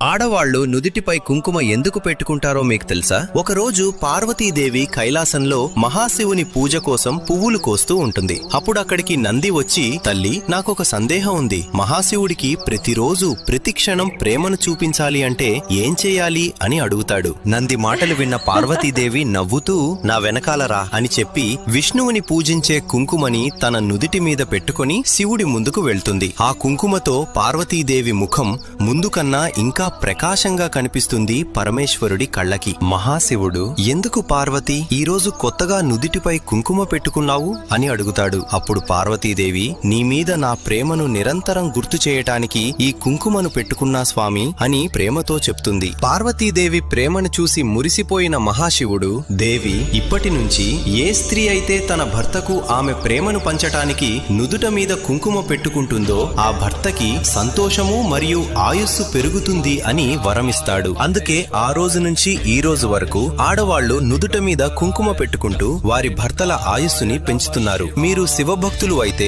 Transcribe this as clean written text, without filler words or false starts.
ఆడవాళ్లు నుదిటిపై కుంకుమ ఎందుకు పెట్టుకుంటారో మీకు తెలుసా? ఒకరోజు పార్వతీదేవి కైలాసంలో మహాశివుని పూజ కోసం పువ్వులు కోస్తూ ఉంటుంది. అప్పుడు అక్కడికి నంది వచ్చి, తల్లి, నాకొక సందేహం ఉంది. మహాశివుడికి ప్రతిరోజు ప్రతి క్షణం ప్రేమను చూపించాలి అంటే ఏం చేయాలి అని అడుగుతాడు. నంది మాటలు విన్న పార్వతీదేవి నవ్వుతూ, నా వెనకాల రా అని చెప్పి విష్ణువుని పూజించే కుంకుమని తన నుదిటి మీద పెట్టుకుని శివుడి ముందుకు వెళ్తుంది. ఆ కుంకుమతో పార్వతీదేవి ముఖం ముందు కన్నా ఇంకా ప్రకాశంగా కనిపిస్తుంది పరమేశ్వరుడి కళ్ళకి. మహాశివుడు, ఎందుకు పార్వతి ఈరోజు కొత్తగా నుదిటిపై కుంకుమ పెట్టుకున్నావు అని అడుగుతాడు. అప్పుడు పార్వతీదేవి, నీ మీద నా ప్రేమను నిరంతరం గుర్తు చేయటానికి ఈ కుంకుమను పెట్టుకున్నా స్వామి అని ప్రేమతో చెప్తుంది. పార్వతీదేవి ప్రేమను చూసి మురిసిపోయిన మహాశివుడు, దేవి, ఇప్పటి నుంచి ఏ స్త్రీ అయితే తన భర్తకు ఆమె ప్రేమను పంచటానికి నుదుట మీద కుంకుమ పెట్టుకుంటుందో ఆ భర్తకి సంతోషము మరియు ఆయుస్సు పెరుగుతుంది అని వరమిస్తాడు. అందుకే ఆ రోజు నుంచి ఈ రోజు వరకు ఆడవాళ్లు నుదుట మీద కుంకుమ పెట్టుకుంటూ వారి భర్తల ఆయుస్సుని పెంచుతున్నారు. మీరు శివభక్తులు అయితే